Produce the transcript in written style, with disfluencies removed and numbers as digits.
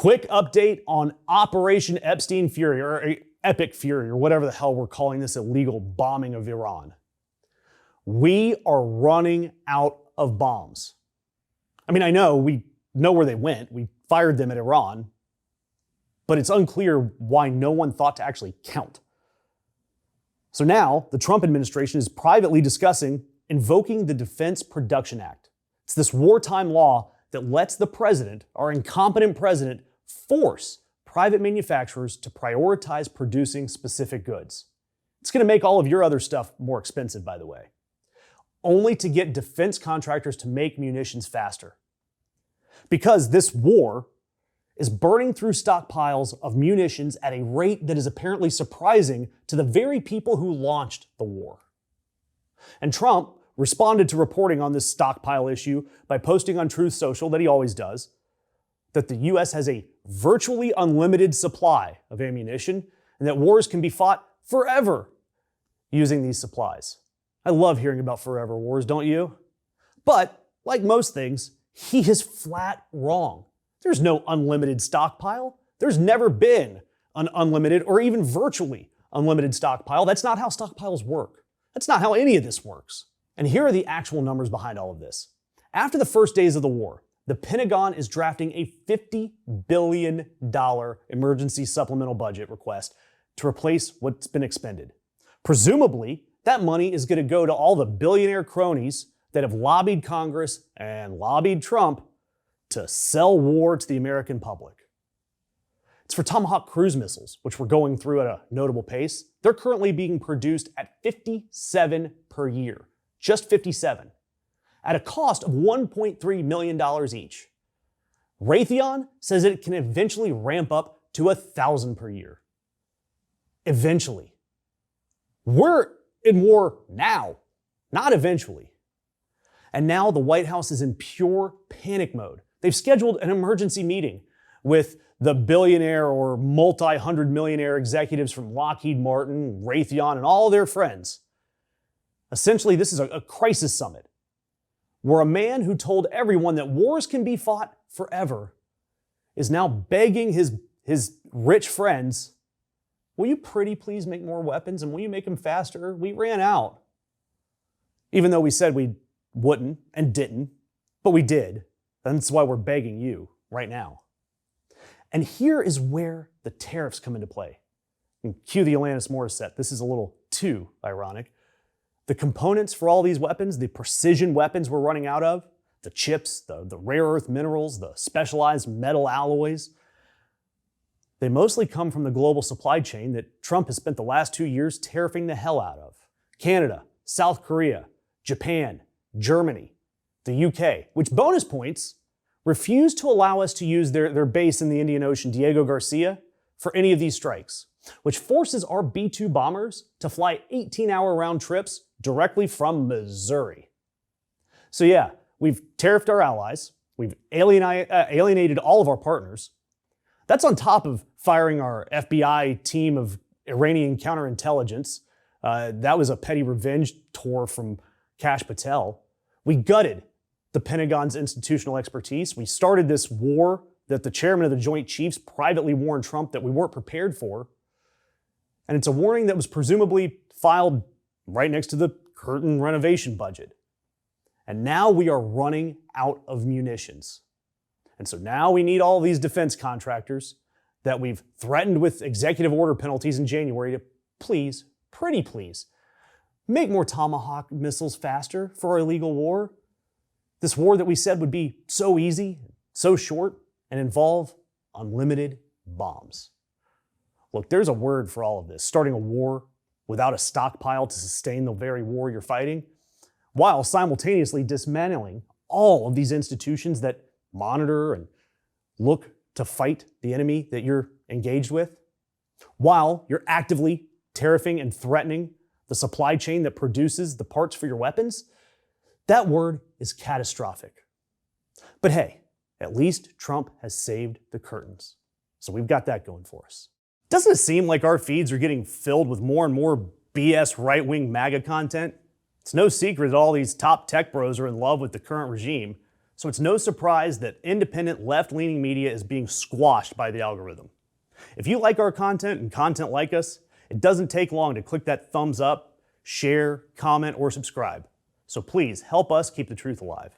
Quick update on Operation Epstein Fury, or Epic Fury, or whatever the hell we're calling this illegal bombing of Iran. We are running out of bombs. I mean, I know we know where they went. We fired them at Iran, but it's unclear why no one thought to actually count. So now the Trump administration is privately discussing invoking the Defense Production Act. It's this wartime law that lets the president, our incompetent president, force private manufacturers to prioritize producing specific goods. It's going to make all of your other stuff more expensive, by the way, only to get defense contractors to make munitions faster. Because this war is burning through stockpiles of munitions at a rate that is apparently surprising to the very people who launched the war. And Trump responded to reporting on this stockpile issue by posting on Truth Social, that he always does, that the US has a virtually unlimited supply of ammunition and that wars can be fought forever using these supplies. I love hearing about forever wars, don't you? But, like most things, he is flat wrong. There's no unlimited stockpile. There's never been an unlimited or even virtually unlimited stockpile. That's not how stockpiles work. That's not how any of this works. And here are the actual numbers behind all of this. After the first days of the war, the Pentagon is drafting a $50 billion emergency supplemental budget request to replace what's been expended. Presumably, that money is going to go to all the billionaire cronies that have lobbied Congress and lobbied Trump to sell war to the American public. It's for Tomahawk cruise missiles, which we're going through at a notable pace. They're currently being produced at 57 per year. Just 57, at a cost of $1.3 million each. Raytheon says it can eventually ramp up to 1,000 per year. Eventually. We're in war now, not eventually. And now the White House is in pure panic mode. They've scheduled an emergency meeting with the billionaire or multi-hundred millionaire executives from Lockheed Martin, Raytheon, and all their friends. Essentially, this is a crisis summit where a man who told everyone that wars can be fought forever is now begging his rich friends, will you pretty please make more weapons and will you make them faster? We ran out. Even though we said we wouldn't and didn't, but we did. That's why we're begging you right now. And here is where the tariffs come into play. And cue the Alanis Morissette. This is a little too ironic. The components for all these weapons, the precision weapons we're running out of, the chips, the rare earth minerals, the specialized metal alloys, they mostly come from the global supply chain that Trump has spent the last 2 years tariffing the hell out of. Canada, South Korea, Japan, Germany, the UK, which bonus points refuse to allow us to use their base in the Indian Ocean, Diego Garcia, for any of these strikes, which forces our B-2 bombers to fly 18-hour round trips directly from Missouri. So yeah, we've tariffed our allies, we've alienated all of our partners. That's on top of firing our FBI team of Iranian counterintelligence. That was a petty revenge tour from Kash Patel. We gutted the Pentagon's institutional expertise. We started this war that the chairman of the Joint Chiefs privately warned Trump that we weren't prepared for. And it's a warning that was presumably filed right next to the curtain renovation budget. And now we are running out of munitions. And so now we need all these defense contractors that we've threatened with executive order penalties in January to please, pretty please, make more Tomahawk missiles faster for our illegal war. This war that we said would be so easy, so short, and involve unlimited bombs. Look, there's a word for all of this. Starting a war without a stockpile to sustain the very war you're fighting, while simultaneously dismantling all of these institutions that monitor and look to fight the enemy that you're engaged with, while you're actively tariffing and threatening the supply chain that produces the parts for your weapons. That word is catastrophic. But hey, at least Trump has saved the curtains. So we've got that going for us. Doesn't it seem like our feeds are getting filled with more and more BS right-wing MAGA content? It's no secret that all these top tech bros are in love with the current regime. So it's no surprise that independent left-leaning media is being squashed by the algorithm. If you like our content and content like us, it doesn't take long to click that thumbs up, share, comment, or subscribe. So please help us keep the truth alive.